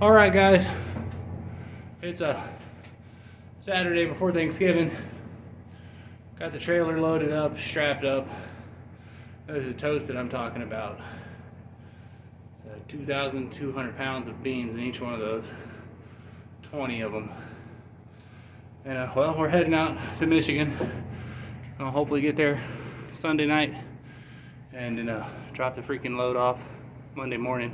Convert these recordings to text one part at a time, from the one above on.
Alright guys, it's a Saturday before Thanksgiving. Got the trailer loaded up, strapped up. There's a toast that I'm talking about. 2,200 pounds of beans in each one of those. 20 of them. And well, we're heading out to Michigan. I'll hopefully get there Sunday night and then drop the freaking load off Monday morning.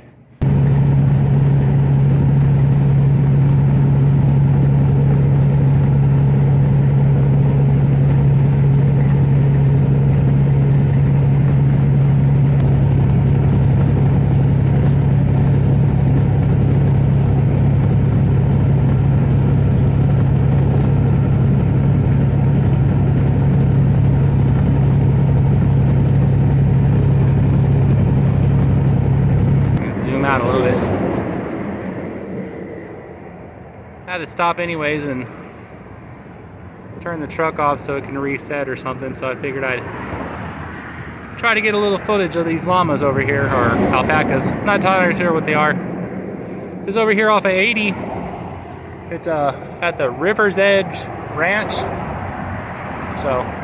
Out a little bit. Had to stop anyways and turn the truck off so it can reset or something, so I figured I'd try to get a little footage of these llamas over here, or alpacas. I'm not entirely sure what they are. It's over here off of 80. It's at the River's Edge Ranch. So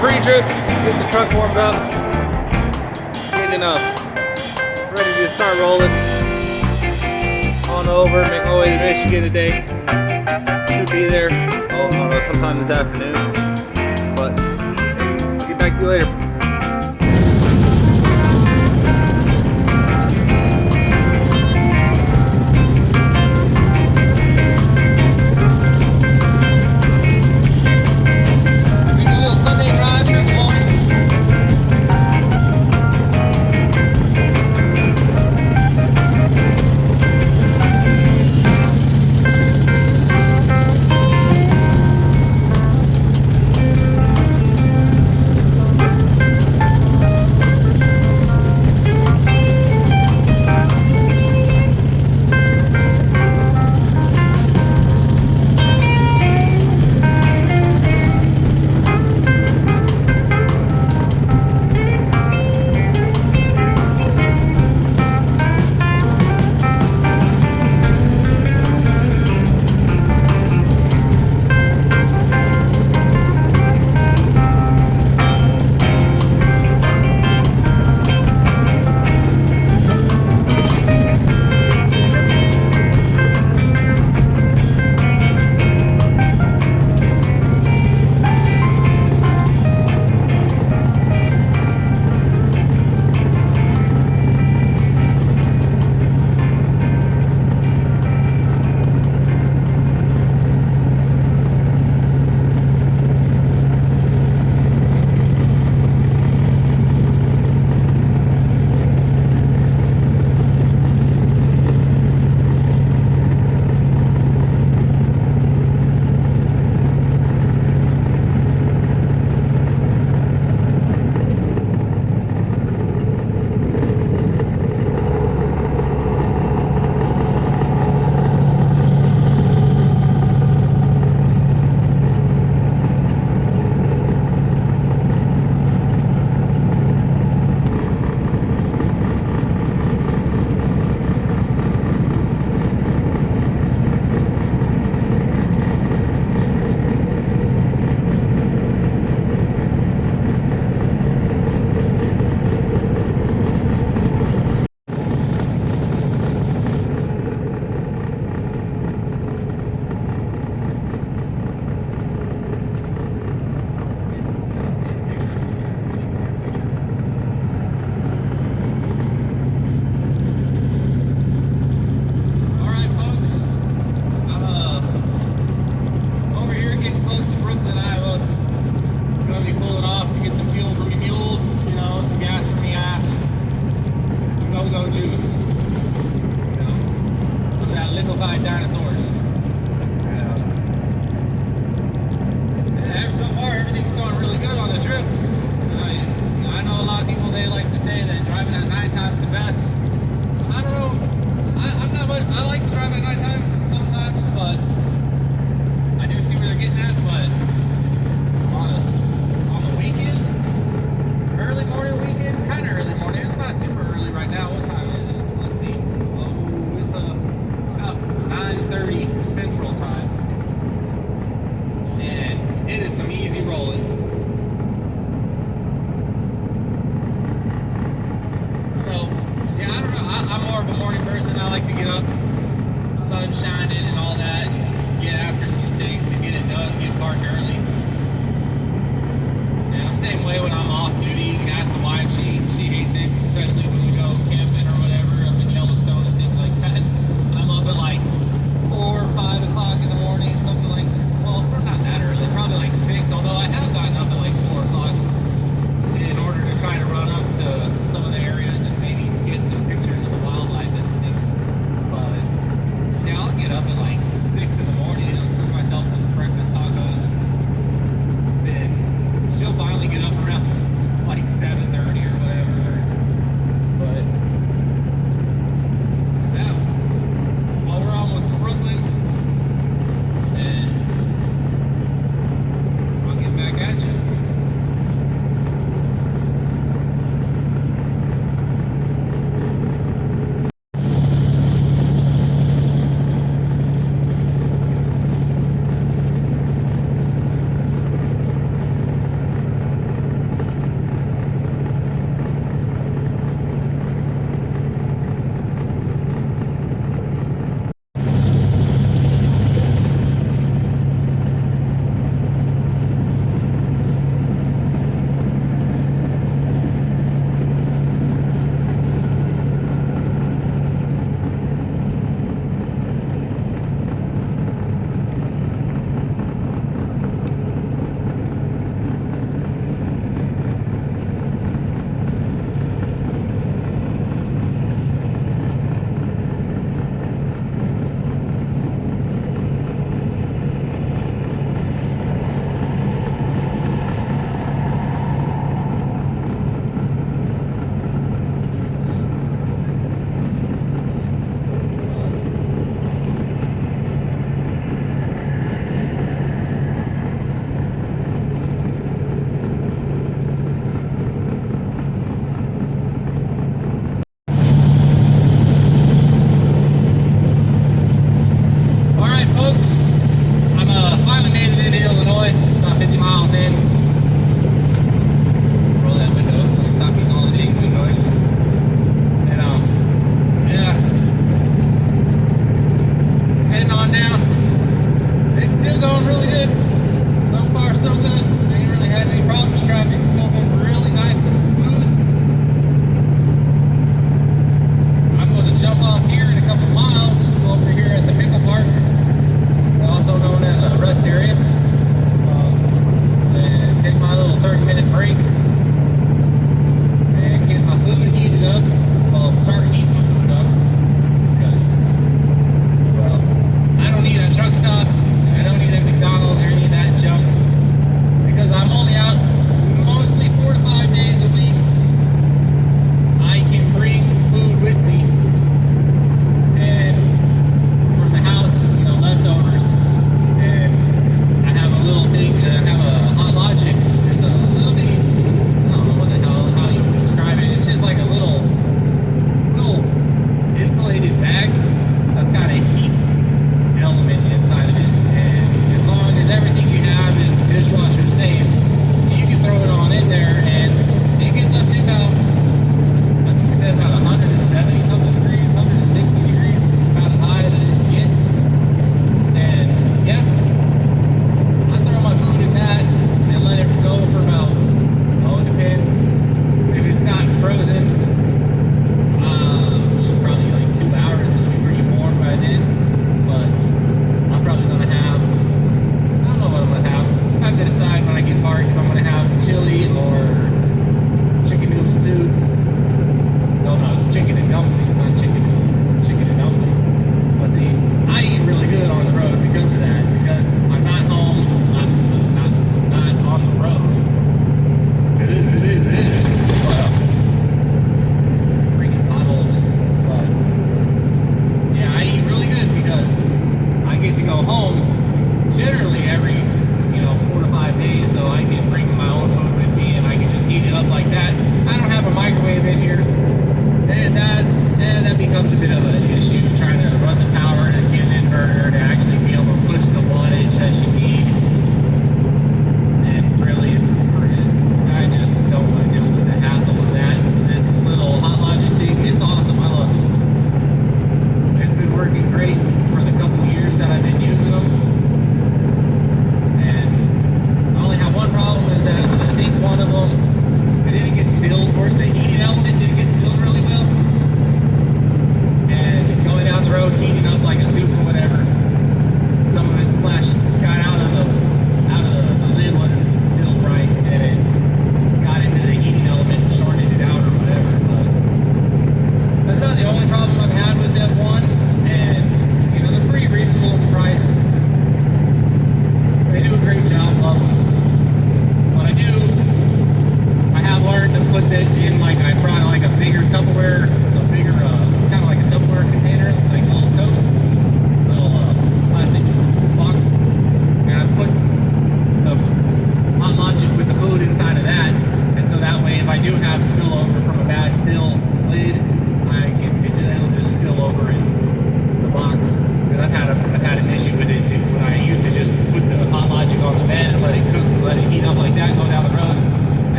pre-trip, get the truck warmed up, getting ready to start rolling on over, make my way to Michigan today. Should be there, sometime this afternoon, but get back to you later.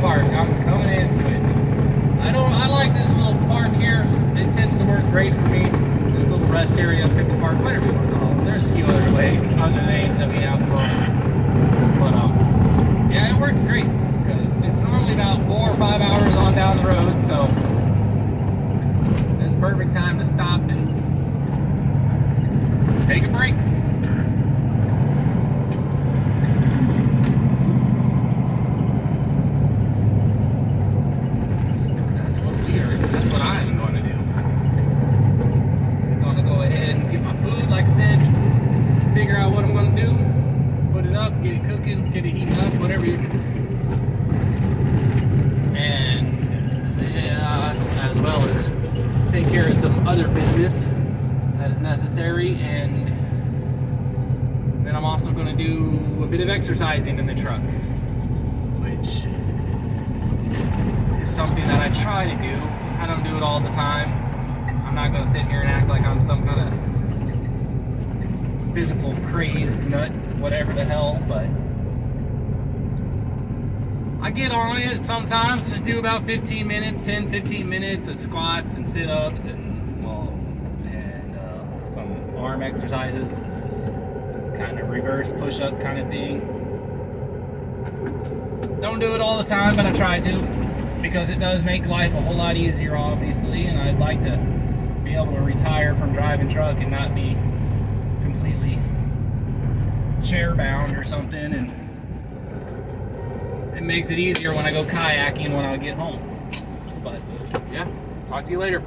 park. I'm coming into it. I like this little park here. It tends to work great for me. This little rest area, pickle park, whatever you want to call it. There's a few other names that we have for it. But yeah, it works great because it's normally about 4 or 5 hours on down the road, so it's perfect time to stop and take a break. That's what I'm going to do. I'm going to go ahead and get my food, like I said, figure out what I'm going to do, put it up, get it cooking, get it heating up, whatever you. And as well as take care of some other business that is necessary. And then I'm also going to do a bit of exercising in the truck, which is something that I try to do. I don't do it all the time. I'm not going to sit here and act like I'm some kind of physical crazed nut, whatever the hell, but I get on it sometimes. I do about 15 minutes, 10-15 minutes of squats and sit-ups and some arm exercises, kind of reverse push-up kind of thing. Don't do it all the time, but I try to, because it does make life a whole lot easier, obviously, and I'd like to be able to retire from driving truck and not be completely chair bound or something, and it makes it easier when I go kayaking when I get home. But yeah, talk to you later.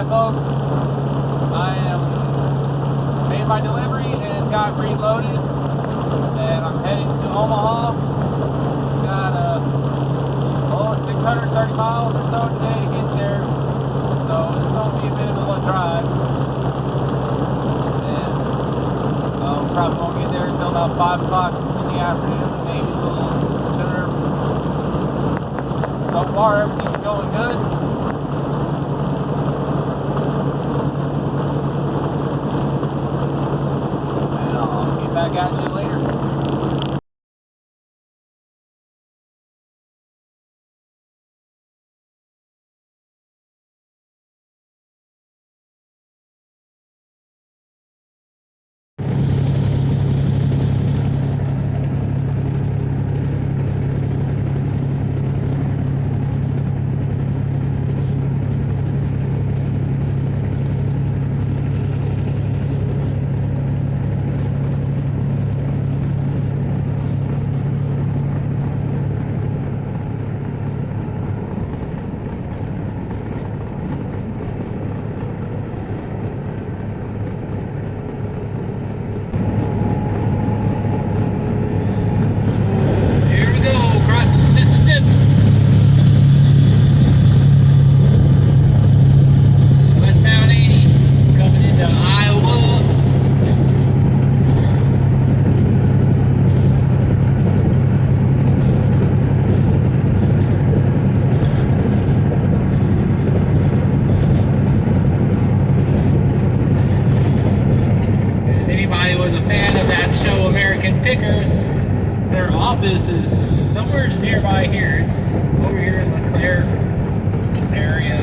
Hi folks, I am made my delivery and got reloaded, and I'm heading to Omaha. Got 630 miles or so today to get there, so it's going to be a bit of a drive, and probably won't get there until about 5 o'clock in the afternoon, maybe a little sooner. So far everything's going good. Back at you later. Their office is somewhere nearby here. It's over here in LeClaire area.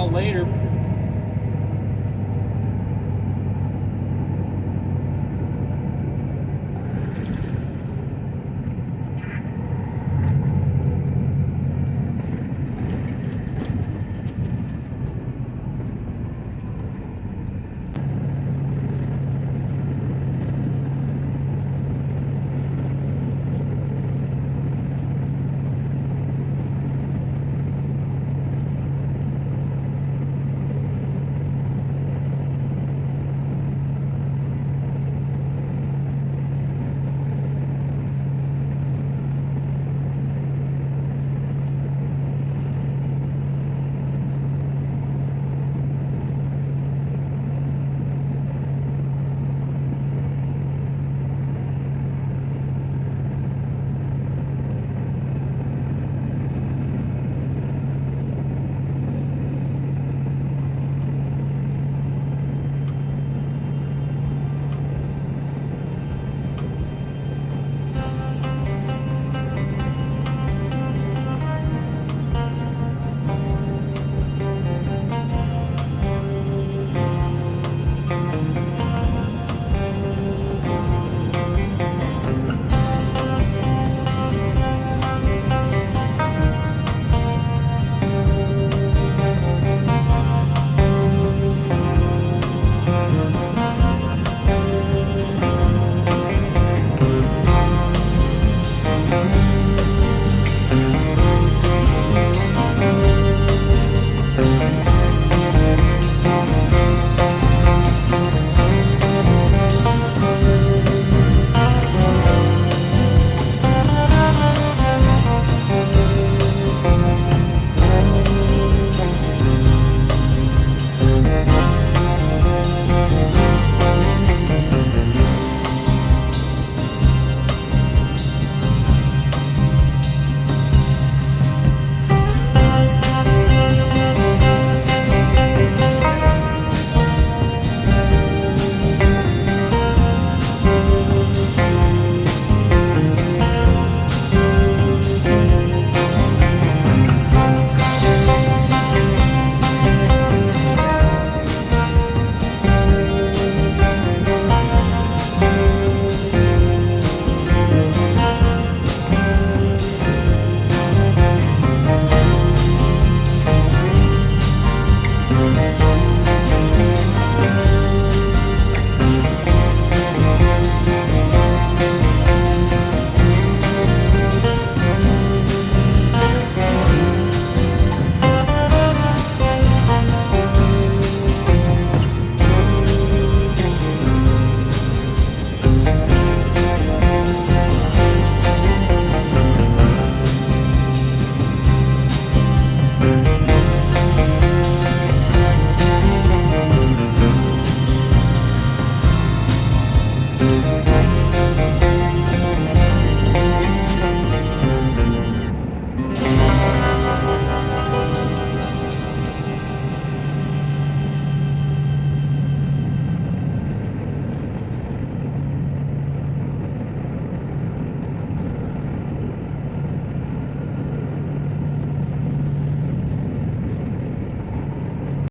y'all later.